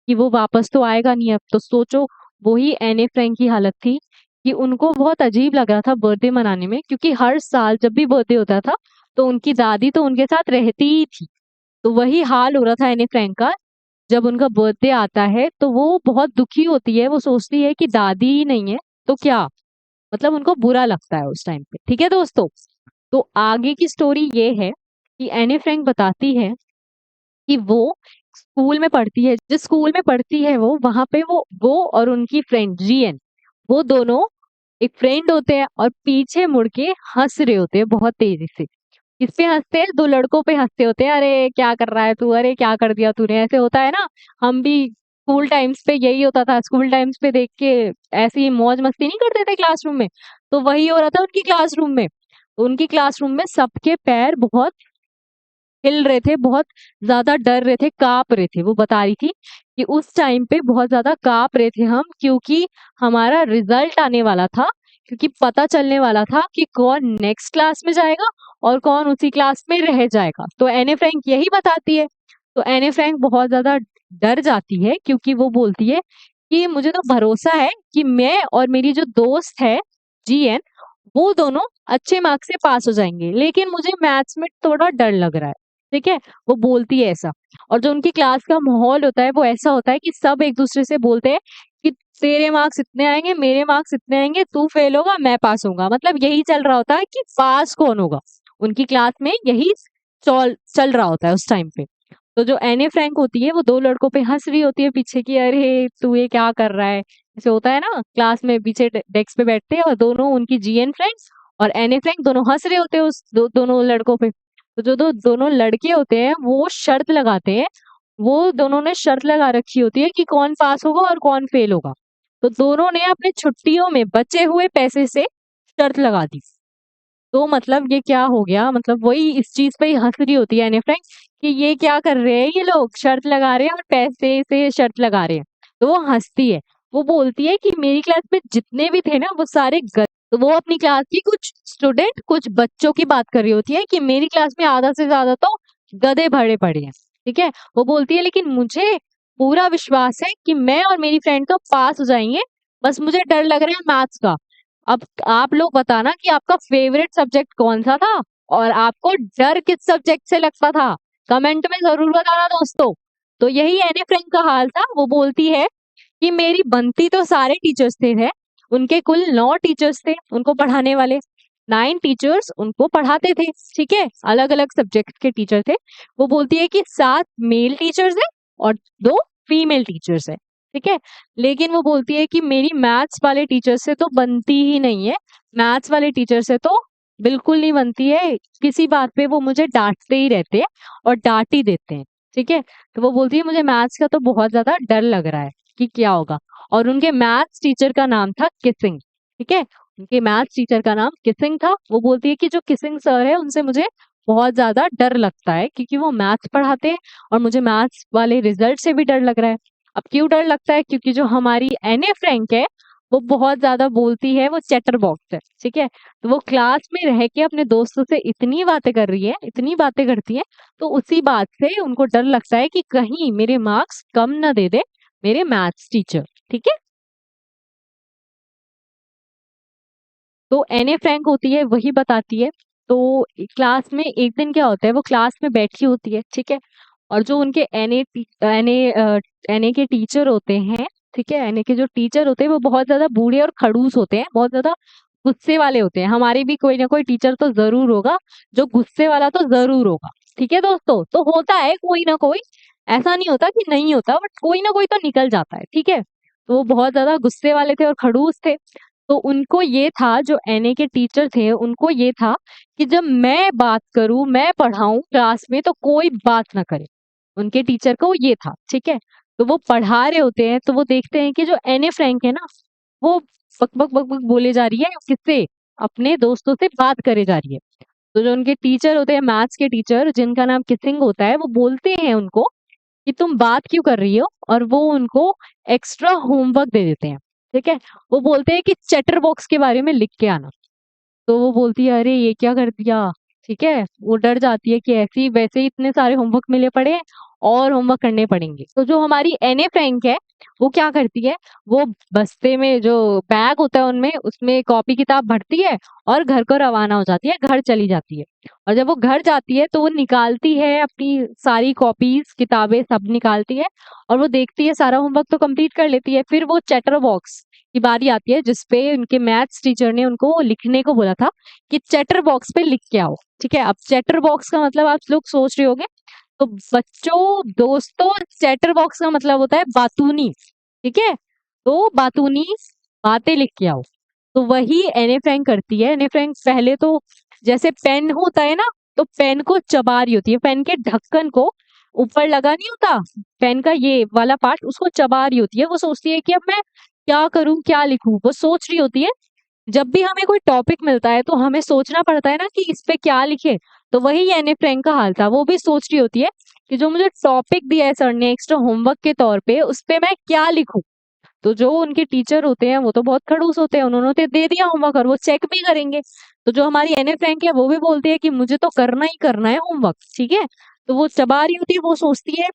कि वो वापस तो आएगा नहीं अब। तो सोचो, वही एने फ्रैंक की हालत थी कि उनको बहुत अजीब लग रहा था बर्थडे मनाने में, क्योंकि हर साल जब भी बर्थडे होता था तो उनकी दादी तो उनके साथ रहती ही थी। तो वही हाल हो रहा था एनी फ्रैंक का। जब उनका बर्थडे आता है तो वो बहुत दुखी होती है, वो सोचती है कि दादी ही नहीं है तो क्या, मतलब उनको बुरा लगता है उस टाइम पे। ठीक है दोस्तों, तो आगे की स्टोरी ये है कि एनी फ्रैंक बताती है कि वो स्कूल में पढ़ती है, जिस स्कूल में पढ़ती है वो, वहां पे वो और उनकी फ्रेंड जीएन, वो दोनों एक फ्रेंड होते हैं और पीछे मुड़ के हंस रहे होते हैं बहुत तेजी से। किस पे हंसते हैं? दो लड़कों पे हंसते होते हैं, अरे क्या कर रहा है तू, अरे क्या कर दिया तूने, ऐसे होता है ना। हम भी स्कूल टाइम्स पे यही होता था, स्कूल टाइम्स पे देख के ऐसी मौज मस्ती नहीं करते थे क्लासरूम में, तो वही हो रहा था उनकी क्लासरूम में। उनकी क्लासरूम में सबके पैर बहुत हिल रहे थे, बहुत ज्यादा डर रहे थे, कांप रहे थे। वो बता रही थी कि उस टाइम पे बहुत ज्यादा कांप रहे थे हम, क्योंकि हमारा रिजल्ट आने वाला था, क्योंकि पता चलने वाला था कि कौन नेक्स्ट क्लास में जाएगा और कौन उसी क्लास में रह जाएगा। तो एने फ्रैंक यही बताती है। तो एने फ्रैंक बहुत ज्यादा डर जाती है, क्योंकि वो बोलती है कि मुझे तो भरोसा है कि मैं और मेरी जो दोस्त है जीएन, वो दोनों अच्छे मार्क्स से पास हो जाएंगे, लेकिन मुझे मैथ्स में थोड़ा डर लग रहा है। ठीक है, वो बोलती है ऐसा। और जो उनकी क्लास का माहौल होता है वो ऐसा होता है कि सब एक दूसरे से बोलते हैं कि तेरे मार्क्स इतने आएंगे, मेरे मार्क्स इतने आएंगे, तू फेल होगा मैं पास होऊंगा, मतलब यही चल रहा होता है कि पास कौन होगा। उनकी क्लास में यही चल चल रहा होता है उस टाइम पे। तो जो एने फ्रैंक होती है वो दो लड़कों पे हंस रही होती है पीछे की, अरे तू ये क्या कर रहा है। जैसे होता है ना, क्लास में पीछे डेस्क पे बैठते हैं और दोनों उनकी जीएन फ्रेंड्स और एने फ्रैंक दोनों हंस रहे होते हैं उस दोनों लड़कों पे। तो जो दोनों लड़के होते हैं वो शर्त लगाते हैं, वो दोनों ने शर्त लगा रखी होती है कि कौन पास होगा और कौन फेल होगा। तो दोनों ने अपने छुट्टियों में बचे हुए पैसे से शर्त लगा दी। तो मतलब ये क्या हो गया, मतलब वही इस चीज पे ही हंस रही होती है एने फ्रैंक कि ये क्या कर रहे हैं, ये लोग शर्त लगा रहे हैं और पैसे से शर्त लगा रहे हैं। तो वो हंसती है, वो बोलती है कि मेरी क्लास में जितने भी थे ना वो सारे गधे। तो वो अपनी क्लास की कुछ स्टूडेंट, कुछ बच्चों की बात कर रही होती है कि मेरी क्लास में आधा से ज्यादा तो गधे भरे पड़े हैं। ठीक है, वो बोलती है लेकिन मुझे पूरा विश्वास है कि मैं और मेरी फ्रेंड तो पास हो जाएंगे, बस मुझे डर लग रहा है मैथ्स का। अब आप लोग बताना कि आपका फेवरेट सब्जेक्ट कौन सा था और आपको डर किस सब्जेक्ट से लगता था, कमेंट में जरूर बताना दोस्तों। तो यही एने फ्रैंक का हाल था। वो बोलती है कि मेरी बनती तो सारे टीचर्स थे, उनके कुल 9 टीचर्स थे उनको पढ़ाने वाले, 9 टीचर्स उनको पढ़ाते थे। ठीक है, अलग अलग सब्जेक्ट के टीचर थे। वो बोलती है कि 7 मेल टीचर्स है और 2 फीमेल टीचर्स है। ठीक है, लेकिन वो बोलती है कि मेरी मैथ्स वाले टीचर से तो बनती ही नहीं है, मैथ्स वाले टीचर से तो बिल्कुल नहीं बनती है, किसी बात पे वो मुझे डांटते ही रहते हैं और डांट ही देते हैं। ठीक है, तो वो बोलती है मुझे मैथ्स का तो बहुत ज्यादा डर लग रहा है कि क्या होगा। और उनके मैथ्स टीचर का नाम था किसिंग। ठीक है, उनके मैथ्स टीचर का नाम किसिंग था। वो बोलती है कि जो किसिंग सर है उनसे मुझे बहुत ज्यादा डर लगता है, क्योंकि वो मैथ्स पढ़ाते हैं और मुझे मैथ्स वाले रिजल्ट से भी डर लग रहा है। अब क्यों डर लगता है? क्योंकि जो हमारी एने फ्रैंक है वो बहुत ज्यादा बोलती है, वो चैटर बॉक्स है। ठीक है, तो वो क्लास में रह के अपने दोस्तों से इतनी बातें कर रही है, इतनी बातें करती है, तो उसी बात से उनको डर लगता है कि कहीं मेरे मार्क्स कम ना दे दे मेरे मैथ्स टीचर। ठीक है, तो एने फ्रैंक होती है वही बताती है। तो क्लास में एक दिन क्या होता है, वो क्लास में बैठी होती है। ठीक है, और जो उनके एनए के टीचर होते हैं, ठीक है, एनए के जो टीचर होते हैं वो बहुत ज्यादा बूढ़े और खड़ूस होते हैं, बहुत ज्यादा गुस्से वाले होते हैं। हमारे भी कोई ना कोई टीचर तो जरूर होगा जो गुस्से वाला तो जरूर होगा। ठीक है दोस्तों, तो होता है कोई ना कोई, ऐसा नहीं होता कि नहीं होता, बट कोई ना कोई तो निकल जाता है। ठीक है, तो वो बहुत ज्यादा गुस्से वाले थे और खड़ूस थे। तो उनको ये था, जो एनए के टीचर थे उनको ये था कि जब मैं बात करूं, मैं पढ़ाऊं क्लास में, तो कोई बात ना करे। उनके टीचर को ये था। ठीक है, तो वो पढ़ा रहे होते हैं तो वो देखते हैं कि जो एने फ्रैंक है ना, वो बक बक बक बक बोले जा रही है, किससे, अपने दोस्तों से बात करे जा रही है। तो जो उनके टीचर होते हैं, मैथ्स के टीचर जिनका नाम किसिंग होता है, वो बोलते हैं उनको कि तुम बात क्यों कर रही हो, और वो उनको एक्स्ट्रा होमवर्क दे देते हैं। ठीक है, वो बोलते हैं कि चैटर बॉक्स के बारे में लिख के आना। तो वो बोलती है अरे ये क्या कर दिया। ठीक है, वो डर जाती है कि ऐसे ही वैसे ही इतने सारे होमवर्क मिले पड़े हैं और होमवर्क करने पड़ेंगे। तो जो हमारी एने फ्रैंक है, वो क्या करती है, वो बस्ते में जो बैग होता है उनमें, उसमें कॉपी किताब भरती है और घर को रवाना हो जाती है, घर चली जाती है। और जब वो घर जाती है तो वो निकालती है अपनी सारी कॉपीज, किताबें सब निकालती है, और वो देखती है सारा होमवर्क तो कंप्लीट कर लेती है। फिर वो चैटर बॉक्स की बारी आती है जिसपे उनके मैथ्स टीचर ने उनको लिखने को बोला था कि चैटर बॉक्स पे लिख के आओ। ठीक है, अब चैटर बॉक्स का मतलब आप लोग सोच रहे होंगे, तो बच्चों दोस्तों, चैटर बॉक्स का मतलब होता है बातूनी। ठीक है, तो बातूनी बातें लिख के आओ। तो वही एने फ्रैंक करती है। एने फ्रैंक पहले तो जैसे पेन होता है ना, तो पेन को चबा रही होती है, पेन के ढक्कन को ऊपर लगा नहीं होता पेन का ये वाला पार्ट, उसको चबा रही होती है। वो सोचती है कि अब मैं क्या करूं, क्या लिखूं, वो सोच रही होती है। जब भी हमें कोई टॉपिक मिलता है तो हमें सोचना पड़ता है ना कि इस पे क्या लिखे। तो वही एने फ्रैंक का हाल था, वो भी सोच रही होती है कि जो मुझे टॉपिक दिया है सर ने एक्स्ट्रा होमवर्क के तौर पे, उस पे मैं क्या लिखूं। तो जो उनके टीचर होते हैं वो तो बहुत खड़ूस होते हैं, उन्होंने तो दे दिया होमवर्क और वो चेक भी करेंगे। तो जो हमारी एने फ्रैंक है वो भी बोलती है कि मुझे तो करना ही करना है होमवर्क। ठीक है, तो वो चबा रही होती है, वो सोचती है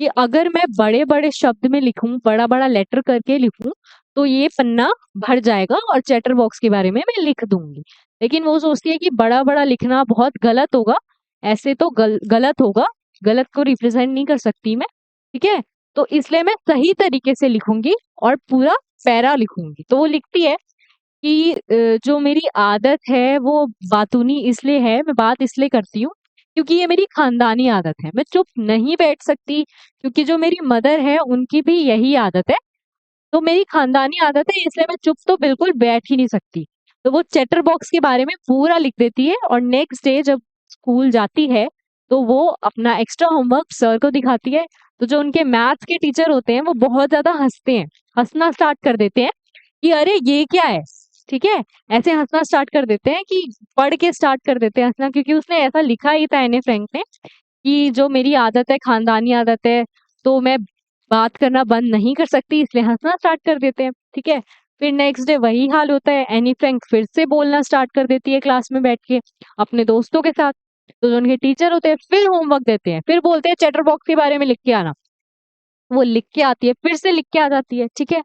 कि अगर मैं बड़े बड़े शब्द में लिखूं, बड़ा बड़ा लेटर करके लिखूं, तो ये पन्ना भर जाएगा और चैटर बॉक्स के बारे में मैं लिख दूंगी। लेकिन वो सोचती है कि बड़ा बड़ा लिखना बहुत गलत होगा, ऐसे तो गलत होगा, गलत को रिप्रेजेंट नहीं कर सकती मैं। ठीक है, तो इसलिए मैं सही तरीके से लिखूंगी और पूरा पैरा लिखूंगी। तो वो लिखती है कि जो मेरी आदत है वो बातूनी इसलिए है, मैं बात इसलिए करती हूँ क्योंकि ये मेरी खानदानी आदत है, मैं चुप नहीं बैठ सकती, क्योंकि जो मेरी मदर है उनकी भी यही आदत है। तो मेरी खानदानी आदत है, इसलिए मैं चुप तो बिल्कुल बैठ ही नहीं सकती। तो वो चैटर बॉक्स के बारे में पूरा लिख देती है, और नेक्स्ट डे जब स्कूल जाती है तो वो अपना एक्स्ट्रा होमवर्क सर को दिखाती है। तो जो उनके मैथ्स के टीचर होते हैं वो बहुत ज्यादा हंसते हैं, हंसना स्टार्ट कर देते हैं कि अरे ये क्या है। ठीक है, ऐसे हंसना स्टार्ट कर देते हैं कि पढ़ के स्टार्ट कर देते हैं हंसना, क्योंकि उसने ऐसा लिखा ही था एने फ्रैंक ने कि जो मेरी आदत है, खानदानी आदत है, तो मैं बात करना बंद नहीं कर सकती, इसलिए हंसना स्टार्ट कर देते हैं। ठीक है, फिर नेक्स्ट डे वही हाल होता है, एनी फ्रैंक फिर से बोलना स्टार्ट कर देती है क्लास में बैठ के अपने दोस्तों के साथ। तो जो उनके टीचर होते हैं फिर होमवर्क देते हैं, फिर बोलते हैं चैटर बॉक्स के बारे में लिख के आना। वो लिख के आती है, फिर से लिख के आ जाती है। ठीक है,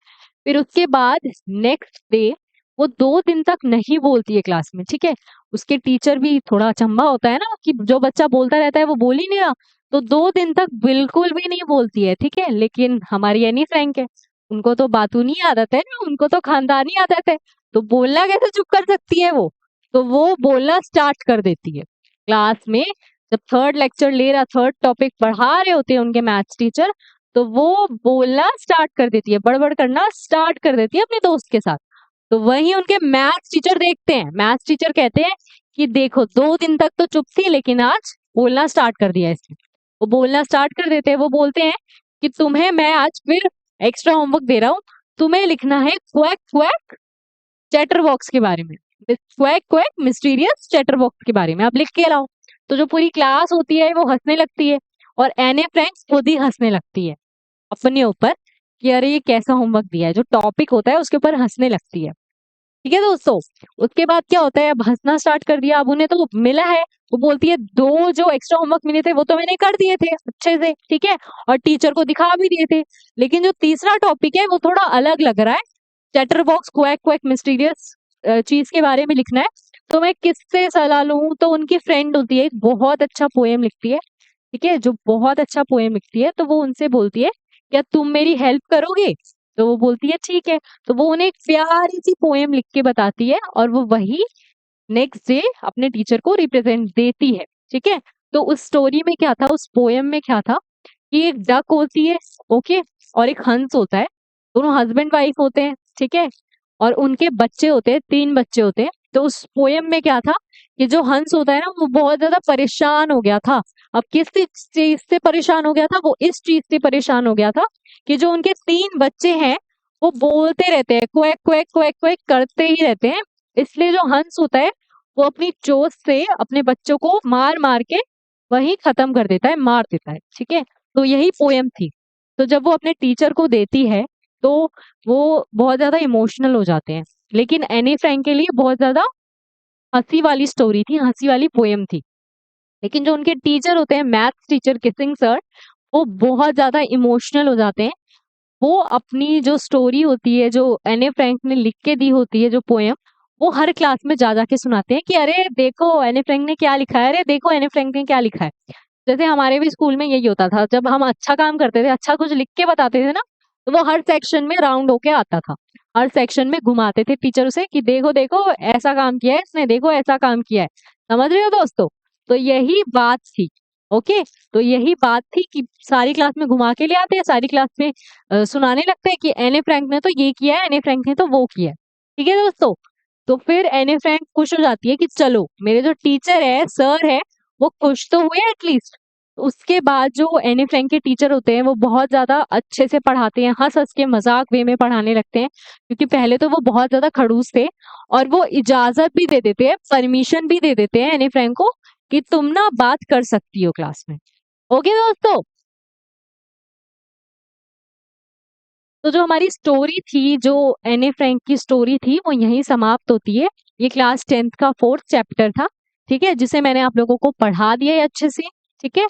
फिर उसके बाद नेक्स्ट डे वो 2 दिन तक नहीं बोलती है क्लास में। ठीक है, उसके टीचर भी थोड़ा अचंभा होता है ना कि जो बच्चा बोलता रहता है वो बोल ही नहीं रहा। तो 2 दिन तक बिल्कुल भी नहीं बोलती है। ठीक है, लेकिन हमारी एनी फ्रैंक है, उनको तो बातूनी आदत है ना, उनको तो खानदानी आदत है, तो बोलना कैसे चुप कर सकती है वो। तो वो बोलना स्टार्ट कर देती है क्लास में। जब थर्ड लेक्चर ले रहा, थर्ड टॉपिक पढ़ा रहे होते हैं उनके मैथ्स टीचर, तो वो बोलना स्टार्ट कर देती है, बड़बड़ करना स्टार्ट कर देती है अपने दोस्त के साथ। तो वही उनके मैथ्स टीचर देखते हैं, मैथ्स टीचर कहते हैं कि देखो 2 दिन तक तो चुप थी, लेकिन आज बोलना स्टार्ट कर दिया इसने। वो बोलना स्टार्ट कर देते हैं, वो बोलते हैं कि तुम्हें मैं आज फिर एक्स्ट्रा होमवर्क दे रहा हूँ, तुम्हें लिखना है क्वैक क्वैक चैटर बॉक्स के बारे में, quack quack mysterious chatter box के बारे में आप लिख के लाओ। तो जो पूरी क्लास होती है वो हंसने लगती है, और एने फ्रैंक्स खुद ही हंसने लगती है अपने ऊपर कि अरे ये कैसा होमवर्क दिया है, जो टॉपिक होता है उसके ऊपर हंसने लगती है। ठीक है दोस्तों, उसके बाद क्या होता है, अब हंसना स्टार्ट कर दिया, अब उन्हें तो मिला है। वो बोलती है 2 जो एक्स्ट्रा होमवर्क मिले थे वो तो मैंने कर दिए थे अच्छे से। ठीक है, और टीचर को दिखा भी दिए थे, लेकिन जो तीसरा टॉपिक है वो थोड़ा अलग लग रहा है, chatter box quack quack mysterious चीज के बारे में लिखना है। तो मैं किससे सलाह लूं, तो उनकी फ्रेंड होती है, एक बहुत अच्छा पोएम लिखती है। ठीक है, जो बहुत अच्छा पोएम लिखती है, तो वो उनसे बोलती है क्या तुम मेरी हेल्प करोगे। तो वो बोलती है ठीक है, तो वो उन्हें एक प्यारी सी पोएम लिख के बताती है और वो वही नेक्स्ट डे अपने टीचर को रिप्रेजेंट देती है। ठीक है, तो उस स्टोरी में क्या था, उस पोएम में क्या था कि एक डक होती है, ओके, और एक हंस होता है, दोनों हस्बैंड वाइफ होते हैं। ठीक है, और उनके बच्चे होते हैं, 3 बच्चे होते हैं। तो उस पोएम में क्या था कि जो हंस होता है ना, वो बहुत ज्यादा परेशान हो गया था। अब किस चीज से परेशान हो गया था, वो इस चीज से परेशान हो गया था कि जो उनके 3 बच्चे हैं वो बोलते रहते हैं, क्वैक क्वैक क्वैक क्वैक करते ही रहते हैं। इसलिए जो हंस होता है वो अपनी चोंच से अपने बच्चों को मार मार के वही खत्म कर देता है, मार देता है। ठीक है, तो यही पोएम थी। तो जब वो अपने टीचर को देती है तो वो बहुत ज्यादा इमोशनल हो जाते हैं। लेकिन एनी फ्रैंक के लिए बहुत ज्यादा हंसी वाली स्टोरी थी, हंसी वाली पोएम थी। लेकिन जो उनके टीचर होते हैं, मैथ्स टीचर किसिंग सर, वो बहुत ज्यादा इमोशनल हो जाते हैं। वो अपनी जो स्टोरी होती है, जो एने फ्रैंक ने लिख के दी होती है, जो पोएम, वो हर क्लास में जा जाके सुनाते हैं कि अरे देखो एने फ्रैंक ने क्या लिखा है, अरे देखो एने फ्रैंक ने क्या लिखा है। जैसे हमारे भी स्कूल में यही होता था, जब हम अच्छा काम करते थे, अच्छा कुछ लिख के बताते थे ना, तो वो हर सेक्शन में राउंड होके आता था। हर सेक्शन में घुमाते थे टीचर उसे कि देखो देखो ऐसा काम किया है इसने, देखो ऐसा काम किया है। समझ रहे हो दोस्तों? तो यही बात थी। ओके, तो यही बात थी कि सारी क्लास में घुमा के ले आते हैं, सारी क्लास में सुनाने लगते हैं कि एने फ्रैंक ने तो ये किया है, एने फ्रैंक ने तो वो किया है। ठीक है दोस्तों, तो फिर एने फ्रैंक खुश हो जाती है कि चलो मेरे जो टीचर है, सर है, वो खुश तो हुए एटलीस्ट। उसके बाद जो एनी फ्रैंक के टीचर होते हैं वो बहुत ज्यादा अच्छे से पढ़ाते हैं, हंस हंस के मजाक वे में पढ़ाने लगते हैं, क्योंकि पहले तो वो बहुत ज्यादा खड़ूस थे। और वो इजाजत भी दे देते हैं, परमिशन भी दे देते हैं एनी फ्रैंक को कि तुम ना बात कर सकती हो क्लास में। ओके दोस्तों, तो जो हमारी स्टोरी थी, जो एने फ्रैंक की स्टोरी थी, वो यहीं समाप्त होती है। ये क्लास 10th का 4th चैप्टर था। ठीक है, जिसे मैंने आप लोगों को पढ़ा दिया है अच्छे से। ठीक है,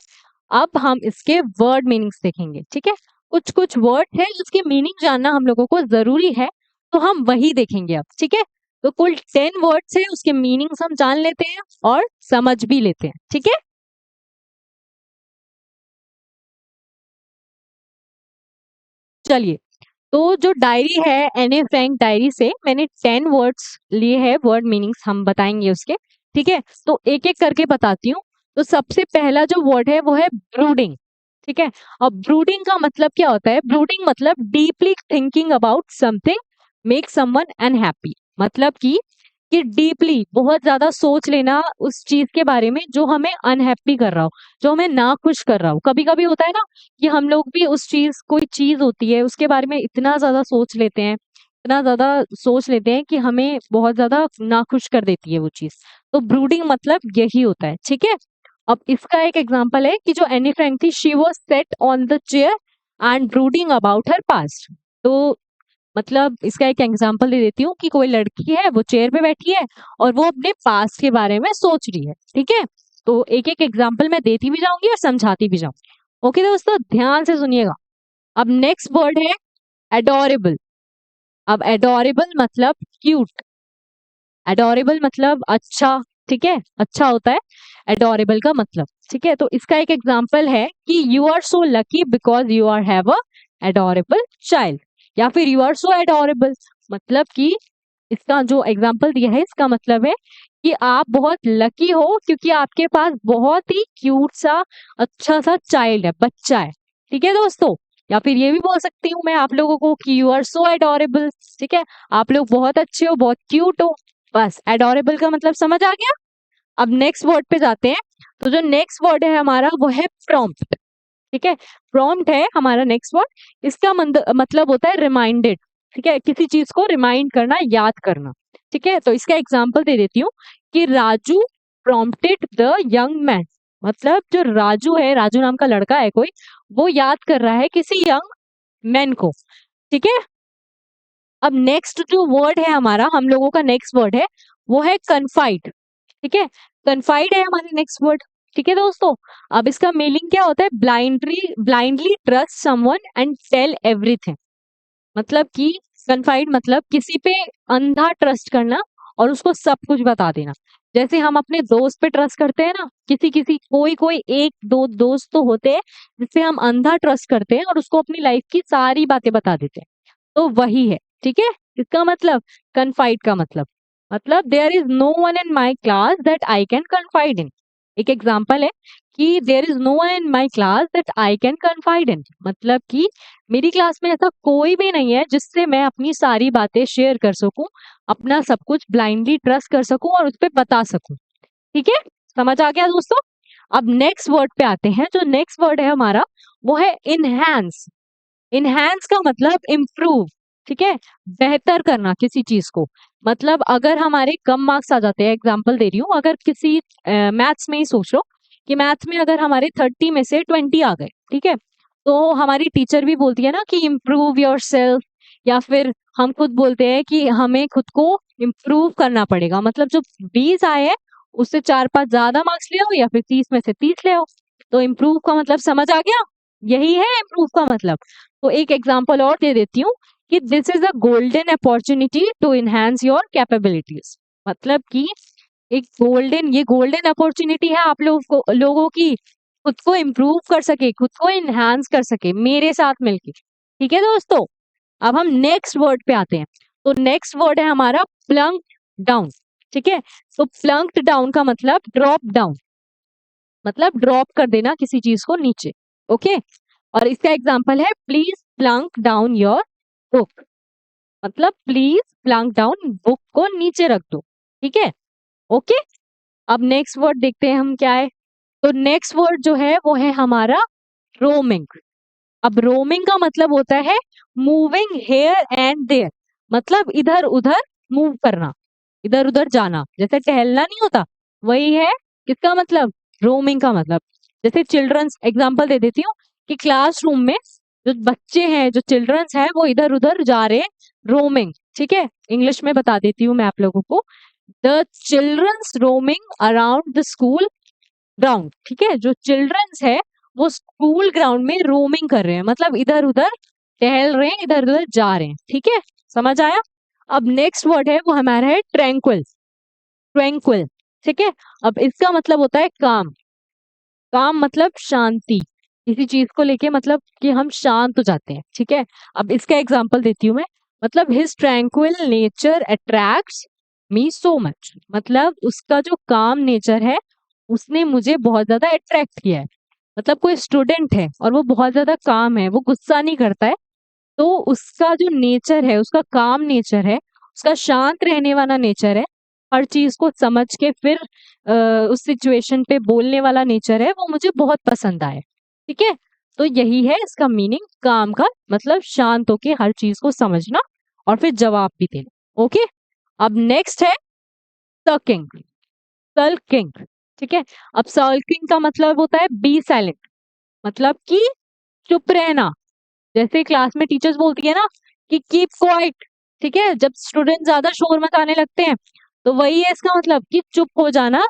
अब हम इसके वर्ड मीनिंग्स देखेंगे। ठीक है, कुछ कुछ वर्ड है जिसके मीनिंग जानना हम लोगों को जरूरी है, तो हम वही देखेंगे अब। ठीक है, तो कुल 10 वर्ड्स है, उसके मीनिंग्स हम जान लेते हैं और समझ भी लेते हैं। ठीक है, चलिए। तो जो डायरी है, एने फ्रैंक डायरी से मैंने 10 वर्ड्स लिए हैं, वर्ड मीनिंग्स हम बताएंगे उसके। ठीक है, तो एक एक करके बताती हूँ। तो सबसे पहला जो वर्ड है वो है ब्रूडिंग। ठीक है, अब ब्रूडिंग का मतलब क्या होता है? ब्रूडिंग मतलब deeply thinking about something make someone unhappy. मतलब कि डीपली बहुत ज्यादा सोच लेना उस चीज के बारे में जो हमें अनहैप्पी कर रहा हो, जो हमें ना खुश कर रहा हो। कभी कभी होता है ना कि हम लोग भी उस चीज, कोई चीज होती है उसके बारे में इतना ज्यादा सोच लेते हैं, इतना ज्यादा सोच लेते हैं कि हमें बहुत ज्यादा नाखुश कर देती है वो चीज। तो ब्रूडिंग मतलब यही होता है। ठीक है, अब इसका एक एग्जांपल है कि जो एनी फ्रैंक थी, she was set on the chair and brooding about her past. तो मतलब इसका एक एग्जांपल दे देती हूँ कि कोई लड़की है, वो चेयर पे बैठी है और वो अपने पास के बारे में सोच रही है। ठीक है, तो एक एक एग्जांपल मैं देती भी जाऊंगी और समझाती भी जाऊंगी। ओके दोस्तों, ध्यान से सुनिएगा। अब नेक्स्ट वर्ड है एडोरेबल। अब एडोरेबल मतलब क्यूट, एडोरेबल मतलब अच्छा। ठीक है, अच्छा होता है एडोरेबल का मतलब। ठीक है, तो इसका एक एग्जांपल है कि you are so lucky because you are have a adorable child, या फिर यू आर सो एडोरेबल। मतलब कि इसका जो एग्जांपल दिया है, इसका मतलब है कि आप बहुत लकी हो क्योंकि आपके पास बहुत ही क्यूट सा, अच्छा सा चाइल्ड है, बच्चा है। ठीक है दोस्तों, या फिर ये भी बोल सकती हूँ मैं आप लोगों को कि यू आर सो एडोरेबल। ठीक है, आप लोग बहुत अच्छे हो, बहुत क्यूट हो। बस एडोरेबल का मतलब समझ आ गया। अब नेक्स्ट वर्ड पे जाते हैं। तो जो नेक्स्ट वर्ड है हमारा वो है प्रॉम्प्ट। ठीक है, प्रॉम्प्ट है हमारा नेक्स्ट वर्ड। इसका मतलब होता है रिमाइंडेड। ठीक है, किसी चीज को रिमाइंड करना, याद करना। ठीक है, तो इसका एग्जांपल दे देती हूँ कि Raju prompted the young man. मतलब जो राजू है, राजू नाम का लड़का है कोई, वो याद कर रहा है किसी यंग मैन को। ठीक है, अब नेक्स्ट जो वर्ड है हमारा, हम लोगों का नेक्स्ट वर्ड है वो है कन्फाइड। ठीक है, कन्फाइड है हमारे नेक्स्ट वर्ड। ठीक है दोस्तों, अब इसका मीनिंग क्या होता है? Blindly trust someone and tell everything. मतलब कि कन्फाइड मतलब किसी पे अंधा ट्रस्ट करना और उसको सब कुछ बता देना। जैसे हम अपने दोस्त पे ट्रस्ट करते हैं ना, किसी किसी कोई कोई एक दो दोस्त तो होते हैं जिससे हम अंधा ट्रस्ट करते हैं और उसको अपनी लाइफ की सारी बातें बता देते हैं। तो वही है, ठीक है। इसका मतलब कन्फाइड का मतलब there is no one in my class that I can confide in. एक एग्जाम्पल है कि there is no one in my class that I can confide in, मतलब कि मेरी क्लास में ऐसा कोई भी नहीं है जिससे मैं अपनी सारी बातें शेयर कर सकूं, अपना सब कुछ ब्लाइंडली ट्रस्ट कर सकूं और उस पर बता सकूं, ठीक है। समझ आ गया दोस्तों। अब नेक्स्ट वर्ड पे आते हैं। जो नेक्स्ट वर्ड है हमारा वो है इनहैंस। इनहैंस का मतलब इम्प्रूव, ठीक है, बेहतर करना किसी चीज को। मतलब अगर हमारे कम मार्क्स आ जाते हैं, एग्जांपल दे रही हूँ, अगर किसी मैथ्स में ही सोच लो कि मैथ्स में अगर हमारे 30 में से 20 आ गए, ठीक है, तो हमारी टीचर भी बोलती है ना कि इम्प्रूव योर सेल्फ, या फिर हम खुद बोलते हैं कि हमें खुद को इम्प्रूव करना पड़ेगा। मतलब जो 20 आए हैं उससे 4-5 ज्यादा मार्क्स ले आओ, या फिर 30 में से 30 ले आओ। तो इम्प्रूव का मतलब समझ आ गया, यही है इम्प्रूव का मतलब। तो एक एग्जांपल और दे देती हूँ कि this is a golden opportunity to enhance your capabilities. मतलब कि एक ये गोल्डन अपॉर्चुनिटी है आप लोगों की खुद को इम्प्रूव कर सके, खुद को इनहेंस कर सके मेरे साथ मिलके, ठीक है दोस्तों। अब हम नेक्स्ट वर्ड पे आते हैं। तो नेक्स्ट वर्ड है हमारा प्लंक डाउन, ठीक है। तो प्लंक्ड डाउन का मतलब ड्रॉप डाउन, मतलब ड्रॉप कर देना किसी चीज को नीचे, ओके। और इसका एग्जांपल है please Planck down your book, मतलब प्लीज प्लंक डाउन बुक को नीचे रख दो, ठीक है, ओके। अब नेक्स्ट वर्ड देखते हैं हम क्या है। तो नेक्स्ट वर्ड जो है वो है हमारा रोमिंग। अब रोमिंग का मतलब होता है मूविंग हेयर एंड देयर, मतलब इधर उधर मूव करना, इधर उधर जाना, जैसे टहलना नहीं होता, वही है किसका मतलब, रोमिंग का मतलब। जैसे चिल्ड्रंस एग्जांपल दे देती हूँ कि क्लासरूम में जो बच्चे हैं, जो चिल्ड्रंस हैं, वो इधर उधर जा रहे हैं, रोमिंग, ठीक है। इंग्लिश में बता देती हूँ मैं आप लोगों को, the childrens roaming around the school ground, ठीक है। जो चिल्ड्रंस है वो स्कूल ग्राउंड में रोमिंग कर रहे हैं, मतलब इधर उधर टहल रहे हैं, इधर उधर जा रहे हैं, ठीक है, समझ आया। अब नेक्स्ट वर्ड है वो हमारा है ट्रैंक्विल। ट्रैंक्विल, ठीक है। अब इसका मतलब होता है काम। काम मतलब शांति, किसी चीज को लेके मतलब कि हम शांत हो जाते हैं, ठीक है। अब इसका एग्जांपल देती हूँ मैं, मतलब हिज ट्रैंक्विल नेचर अट्रैक्ट्स मी सो मच, मतलब उसका जो काम नेचर है उसने मुझे बहुत ज्यादा अट्रैक्ट किया है। मतलब कोई स्टूडेंट है और वो बहुत ज्यादा काम है, वो गुस्सा नहीं करता है, तो उसका जो नेचर है, उसका काम नेचर है, उसका शांत रहने वाला नेचर है, हर चीज को समझ के फिर उस सिचुएशन पे बोलने वाला नेचर है, वो मुझे बहुत पसंद आया, ठीक है। तो यही है इसका मीनिंग, काम का मतलब शांत होके हर चीज को समझना और फिर जवाब भी देना, ओके। अब नेक्स्ट है सकिंग, सल्किंग, ठीक है। अब सल्किंग का मतलब होता है बी साइलेंट, मतलब कि चुप रहना। जैसे क्लास में टीचर्स बोलती है ना कि कीप क्वाइट, ठीक है, जब स्टूडेंट ज्यादा शोर मचाने लगते हैं, तो वही है इसका मतलब कि चुप हो जाना,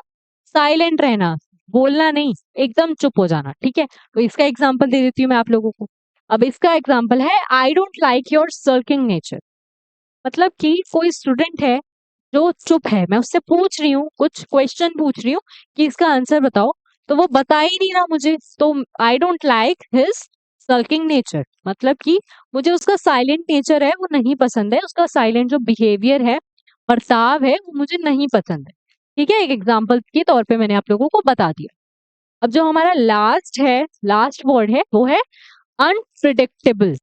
साइलेंट रहना, बोलना नहीं, एकदम चुप हो जाना, ठीक है। तो इसका एग्जांपल दे देती हूँ मैं आप लोगों को। अब इसका एग्जांपल है I don't like your shirking nature, मतलब कि कोई स्टूडेंट है जो चुप है, मैं उससे पूछ रही हूँ, कुछ क्वेश्चन पूछ रही हूँ कि इसका आंसर बताओ, तो वो बता ही नहीं रहा मुझे, तो आई don't like his sulking nature, मतलब कि मुझे उसका साइलेंट नेचर है वो नहीं पसंद है, उसका साइलेंट जो बिहेवियर है, बर्ताव है, वो मुझे नहीं पसंद है, ठीक है। एक एग्जाम्पल के तौर पे मैंने आप लोगों को बता दिया। अब जो हमारा लास्ट है, लास्ट वर्ड है वो है अनप्रिडिक्टेबल।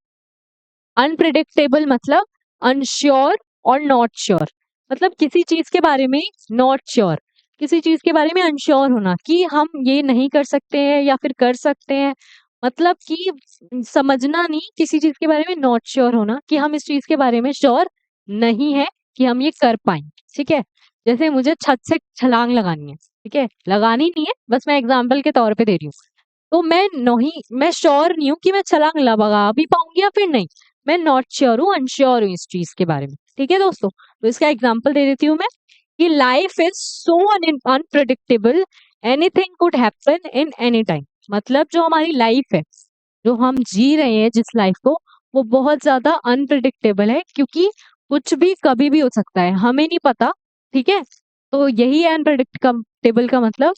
अनप्रिडिक्टेबल मतलब अनश्योर और नॉट श्योर, मतलब किसी चीज के बारे में नॉट श्योर, किसी चीज के बारे में अनश्योर होना कि हम ये नहीं कर सकते हैं या फिर कर सकते हैं, मतलब कि समझना नहीं, किसी चीज के बारे में नॉट श्योर होना कि हम इस चीज के बारे में श्योर नहीं है कि हम ये कर पाएंगे, ठीक है। जैसे मुझे छत से छलांग लगानी है, ठीक है, लगानी नहीं है, बस मैं एग्जाम्पल के तौर पे दे रही हूँ, तो मैं श्योर नहीं हूँ कि मैं छलांग लगा भी पाऊंगी या फिर नहीं, मैं नॉट श्योर हूँ, अनश्योर हूँ इस चीज के बारे में, ठीक है दोस्तों। तो इसका एग्जांपल दे देती हूँ मैं कि life is so unpredictable, anything could happen in any time, मतलब जो हमारी लाइफ है, जो हम जी रहे हैं जिस लाइफ को, वो बहुत ज्यादा अनप्रिडिक्टेबल है, क्योंकि कुछ भी कभी भी हो सकता है, हमें नहीं पता, ठीक है। तो यही है अनप्रिडिक्टेबल का मतलब,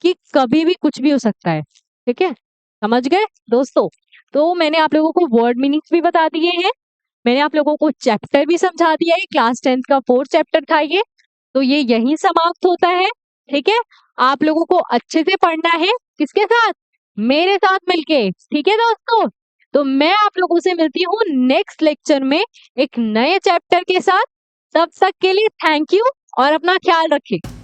कि कभी भी कुछ भी हो सकता है, ठीक है, समझ गए दोस्तों। तो मैंने आप लोगों को वर्ड मीनिंग्स भी बता दिए हैं, मैंने आप लोगों को चैप्टर भी समझा दिया है, क्लास 10th का 4th चैप्टर था ये। तो ये यहीं समाप्त होता है, ठीक है। आप लोगों को अच्छे से पढ़ना है, किसके साथ? मेरे साथ मिलके, ठीक है दोस्तों। तो मैं आप लोगों से मिलती हूँ नेक्स्ट लेक्चर में एक नए चैप्टर के साथ। तब तक के लिए थैंक यू और अपना ख्याल रखिए।